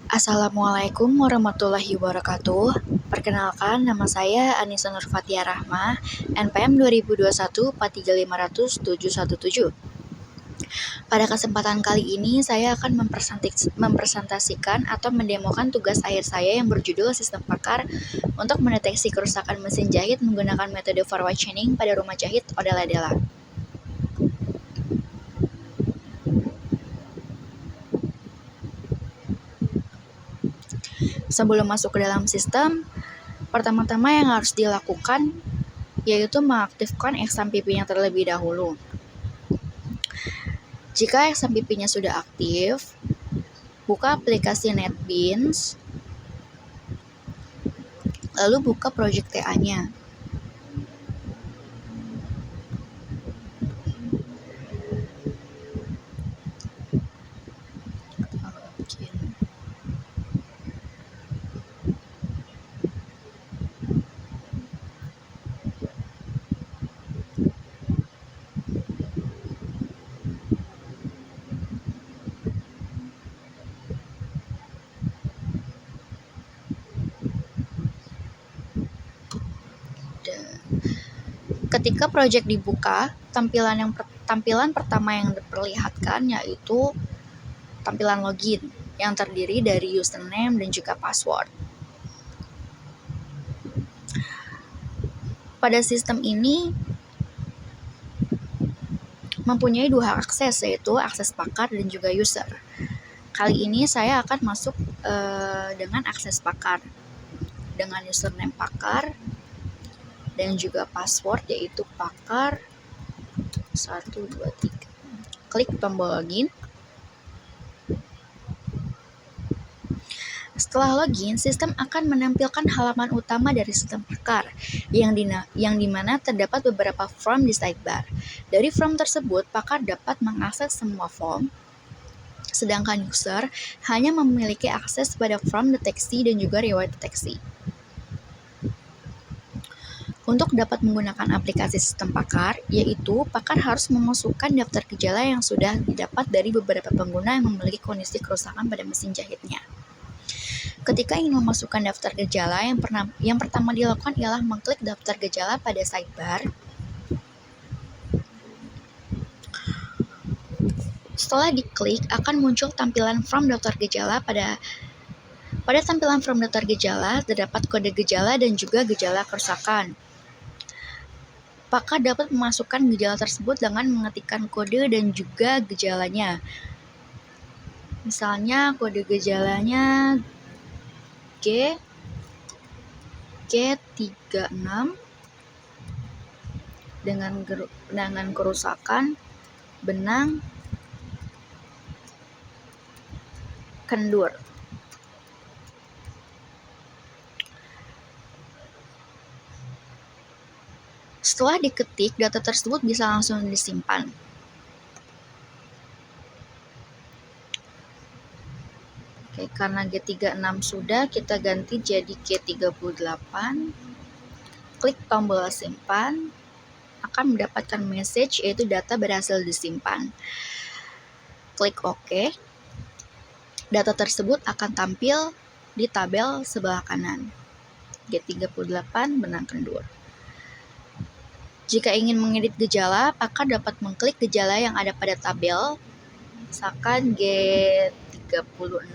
Assalamualaikum warahmatullahi wabarakatuh. Perkenalkan, nama saya Anissa Nurfatia Rahma, NPM 2021 43500 717. Pada kesempatan kali ini, saya akan mempresentasikan atau mendemokan tugas akhir saya yang berjudul Sistem Pakar untuk mendeteksi kerusakan mesin jahit menggunakan metode forward chaining pada rumah jahit Odella. Sebelum masuk ke dalam sistem, pertama-tama yang harus dilakukan yaitu mengaktifkan XMPP-nya terlebih dahulu. Jika XMPP-nya sudah aktif, buka aplikasi NetBeans, lalu buka project TA-nya. Ketika project dibuka, tampilan pertama yang diperlihatkan yaitu tampilan login yang terdiri dari username dan juga password. Pada sistem ini mempunyai dua akses, yaitu akses pakar dan juga user. Kali ini saya akan masuk dengan akses pakar dengan username pakar dan juga password yaitu pakar 123. Klik tombol login. Setelah login, sistem akan menampilkan halaman utama dari sistem pakar yang dimana terdapat beberapa form di sidebar. Dari form tersebut, pakar dapat mengakses semua form, sedangkan user hanya memiliki akses pada form deteksi dan juga riwayat deteksi. Untuk dapat menggunakan aplikasi sistem pakar, yaitu pakar harus memasukkan daftar gejala yang sudah didapat dari beberapa pengguna yang memiliki kondisi kerusakan pada mesin jahitnya. Ketika ingin memasukkan daftar gejala, yang pertama dilakukan ialah mengklik daftar gejala pada sidebar. Setelah diklik, akan muncul tampilan form daftar gejala. Pada tampilan form daftar gejala, terdapat kode gejala dan juga gejala kerusakan. Pakar dapat memasukkan gejala tersebut dengan mengetikkan kode dan juga gejalanya. Misalnya kode gejalanya G36 dengan kerusakan benang kendur. Setelah diketik, data tersebut bisa langsung disimpan. Oke, karena G36 sudah, kita ganti jadi G38. Klik tombol simpan, akan mendapatkan message yaitu data berhasil disimpan. Klik OK. Data tersebut akan tampil di tabel sebelah kanan. G38 benang kendur. Jika ingin mengedit gejala, pakar dapat mengklik gejala yang ada pada tabel, misalkan G36.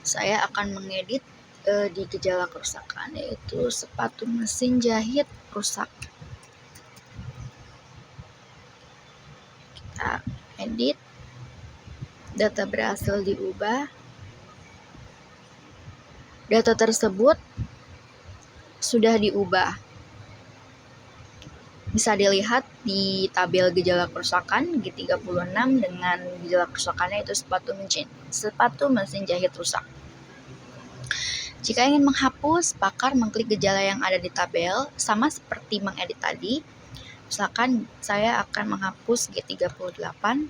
Saya akan mengedit di gejala kerusakan, yaitu sepatu mesin jahit rusak. Kita edit, data berhasil diubah. Data tersebut sudah diubah. Bisa dilihat di tabel gejala kerusakan G36 dengan gejala kerusakannya itu sepatu mesin jahit rusak. Jika ingin menghapus, pakar mengklik gejala yang ada di tabel, sama seperti mengedit tadi. Misalkan saya akan menghapus G38.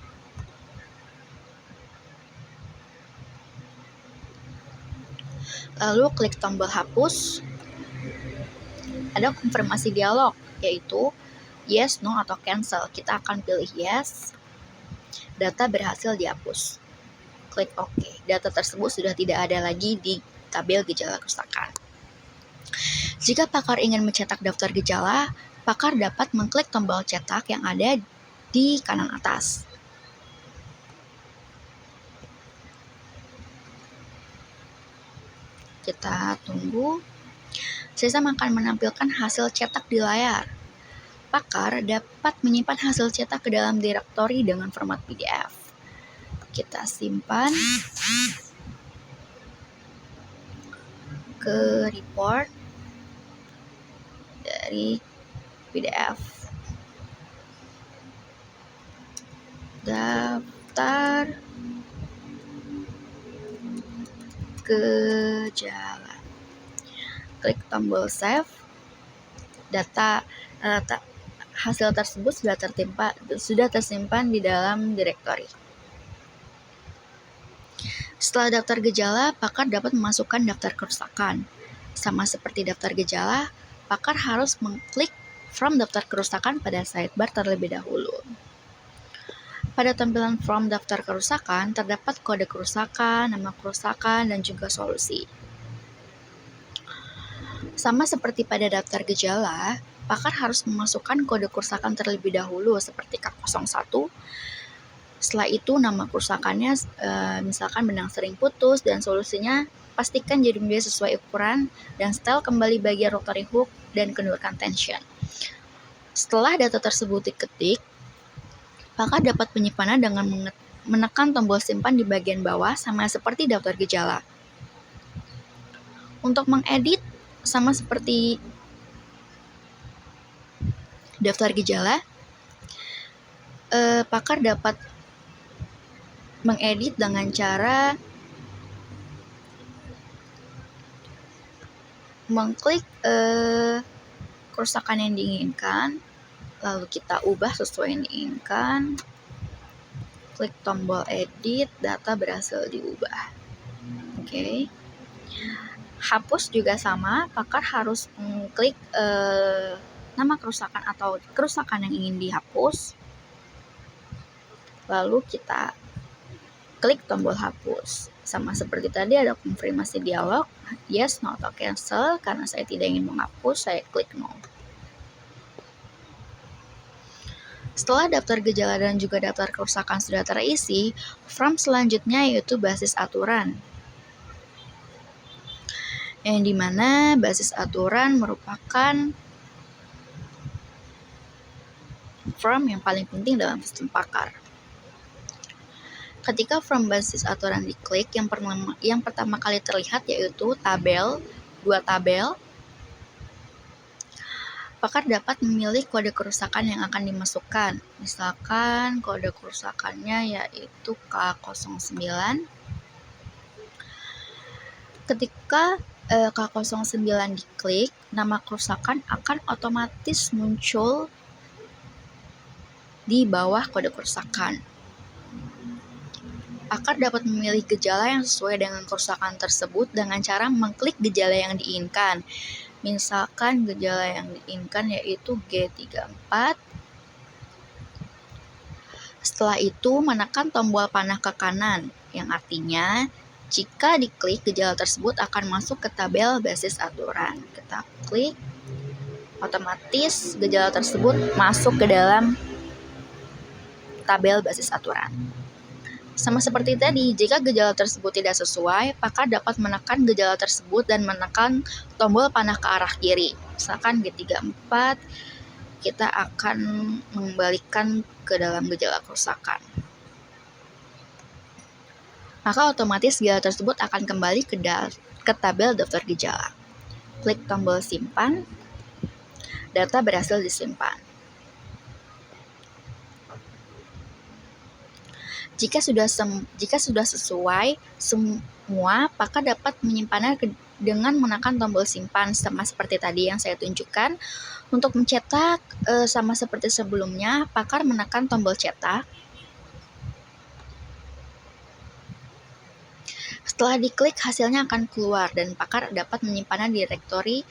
Lalu klik tombol hapus. Ada konfirmasi dialog, yaitu yes, no, atau cancel. Kita akan pilih yes. Data berhasil dihapus. klik OK. Data tersebut sudah tidak ada lagi di tabel gejala kerusakan. Jika pakar ingin mencetak daftar gejala, pakar dapat mengklik tombol cetak yang ada di kanan atas. Kita tunggu. Sistem akan menampilkan hasil cetak di layar. Pakar dapat menyimpan hasil cetak ke dalam direktori dengan format PDF. Kita simpan ke report dari PDF. Daftar gejala. Klik tombol save. Hasil tersebut sudah tersimpan di dalam direktori. Setelah daftar gejala, pakar dapat memasukkan daftar kerusakan. Sama seperti daftar gejala, pakar harus mengklik From daftar kerusakan pada sidebar terlebih dahulu. Pada tampilan From daftar kerusakan, terdapat kode kerusakan, nama kerusakan, dan juga solusi. Sama seperti pada daftar gejala, pakar harus memasukkan kode kerusakan terlebih dahulu seperti K01. Setelah itu nama kerusakannya misalkan benang sering putus, dan solusinya pastikan jadi media sesuai ukuran dan setel kembali bagian rotary hook dan kendurkan tension. Setelah data tersebut diketik, pakar dapat penyimpanannya dengan menekan tombol simpan di bagian bawah sama seperti daftar gejala. Untuk mengedit sama seperti daftar gejala, pakar dapat mengedit dengan cara mengklik kerusakan yang diinginkan, lalu kita ubah sesuai yang diinginkan, klik tombol edit, data berhasil diubah. Oke. Hapus juga sama, pakar harus mengklik nama kerusakan atau kerusakan yang ingin dihapus, lalu kita klik tombol hapus. Sama seperti tadi ada konfirmasi dialog, yes, no, atau cancel. Karena saya tidak ingin menghapus, saya klik no. Setelah daftar gejala dan juga daftar kerusakan sudah terisi, From selanjutnya yaitu basis aturan. Yang dimana basis aturan merupakan From yang paling penting dalam sistem pakar. Ketika From basis aturan diklik, yang pertama kali terlihat yaitu tabel, 2 tabel. Pakar dapat memilih kode kerusakan yang akan dimasukkan. Misalkan kode kerusakannya yaitu K09. Ketika K09 diklik, nama kerusakan akan otomatis muncul di bawah kode kerusakan. Pakar dapat memilih gejala yang sesuai dengan kerusakan tersebut dengan cara mengklik gejala yang diinginkan. Misalkan gejala yang diinginkan yaitu G34. Setelah itu menekan tombol panah ke kanan, yang artinya jika diklik gejala tersebut akan masuk ke tabel basis aturan. Kita klik, otomatis gejala tersebut masuk ke dalam tabel basis aturan. Sama seperti tadi, jika gejala tersebut tidak sesuai, pakar dapat menekan gejala tersebut dan menekan tombol panah ke arah kiri. Misalkan G34, kita akan mengembalikan ke dalam gejala kerusakan. Maka otomatis gejala tersebut akan kembali ke tabel daftar gejala. Klik tombol simpan, data berhasil disimpan. Jika sudah sesuai semua, pakar dapat menyimpannya dengan menekan tombol simpan sama seperti tadi yang saya tunjukkan. Untuk mencetak sama seperti sebelumnya, pakar menekan tombol cetak. Setelah diklik, hasilnya akan keluar dan pakar dapat menyimpannya di direktori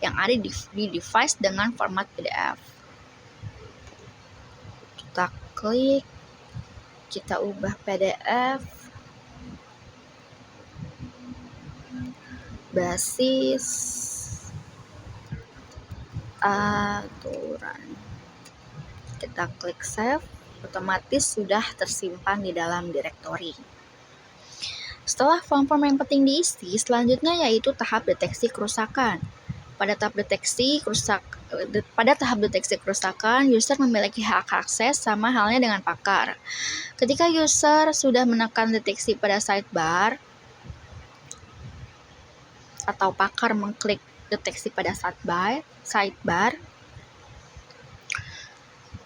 yang ada di device dengan format PDF. Kita klik, kita ubah PDF, basis aturan. Kita klik save, otomatis sudah tersimpan di dalam direktori. Setelah form-form yang penting diisi, selanjutnya yaitu tahap deteksi kerusakan. Pada tahap deteksi kerusakan, user memiliki hak akses sama halnya dengan pakar. Ketika user sudah menekan deteksi pada sidebar, atau pakar mengklik deteksi pada sidebar,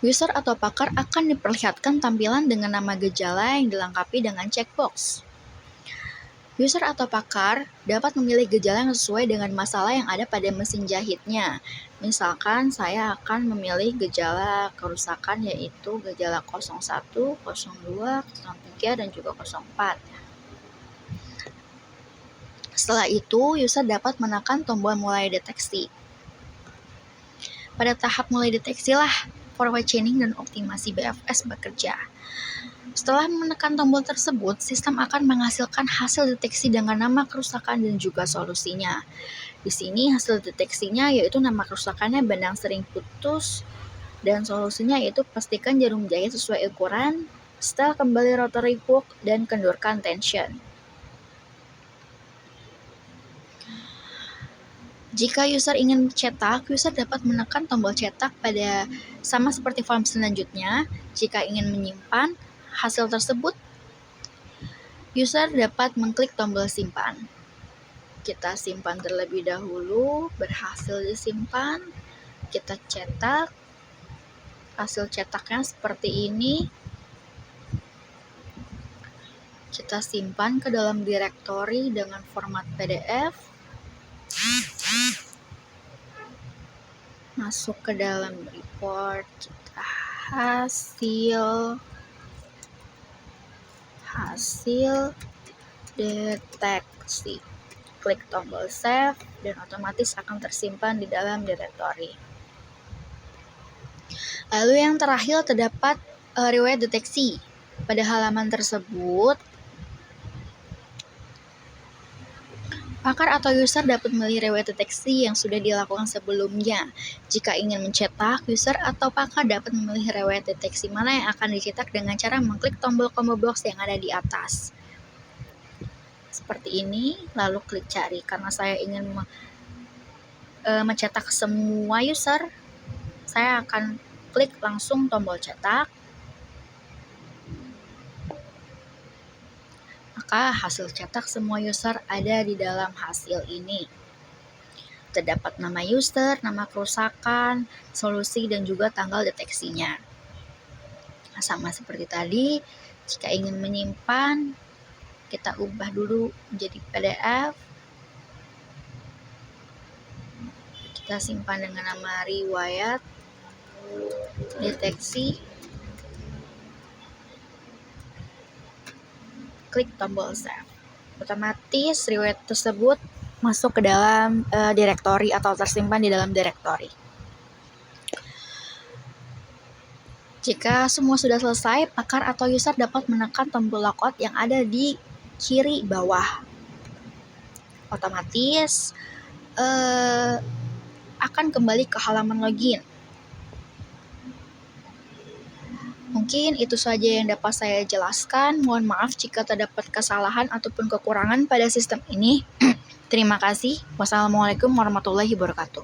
user atau pakar akan diperlihatkan tampilan dengan nama gejala yang dilengkapi dengan checkbox. User atau pakar dapat memilih gejala yang sesuai dengan masalah yang ada pada mesin jahitnya. Misalkan saya akan memilih gejala kerusakan yaitu gejala 01, 02, 03, dan juga 04. Setelah itu, user dapat menekan tombol mulai deteksi. Pada tahap mulai deteksilah forward chaining dan optimasi BFS bekerja. Setelah menekan tombol tersebut, sistem akan menghasilkan hasil deteksi dengan nama kerusakan dan juga solusinya. Di sini hasil deteksinya yaitu nama kerusakannya benang sering putus, dan solusinya yaitu pastikan jarum jahit sesuai ukuran, setel kembali rotary hook, dan kendorkan tension. Jika user ingin cetak, user dapat menekan tombol cetak pada sama seperti form selanjutnya. Jika ingin menyimpan hasil tersebut, user dapat mengklik tombol simpan. Kita simpan terlebih dahulu, berhasil disimpan, kita cetak, hasil cetaknya seperti ini. Kita simpan ke dalam direktori dengan format PDF. Masuk ke dalam report, kita hasil deteksi. Klik tombol save dan otomatis akan tersimpan di dalam direktori. Lalu yang terakhir terdapat riwayat deteksi. Pada halaman tersebut, pakar atau user dapat memilih riwayat deteksi yang sudah dilakukan sebelumnya. Jika ingin mencetak, user atau pakar dapat memilih riwayat deteksi mana yang akan dicetak dengan cara mengklik tombol combo box yang ada di atas. Seperti ini, lalu klik cari. Karena saya ingin mencetak semua user, saya akan klik langsung tombol cetak. Maka hasil cetak semua user ada di dalam hasil ini. Terdapat nama user, nama kerusakan, solusi, dan juga tanggal deteksinya. Sama seperti tadi, jika ingin menyimpan, kita ubah dulu menjadi PDF. Kita simpan dengan nama riwayat deteksi. Klik tombol save. Otomatis riwayat tersebut masuk ke dalam direktori atau tersimpan di dalam direktori. Jika semua sudah selesai, pakar atau user dapat menekan tombol logout yang ada di kiri bawah. Otomatis akan kembali ke halaman login. Mungkin itu saja yang dapat saya jelaskan. Mohon maaf jika terdapat kesalahan ataupun kekurangan pada sistem ini. Terima kasih. Wassalamualaikum warahmatullahi wabarakatuh.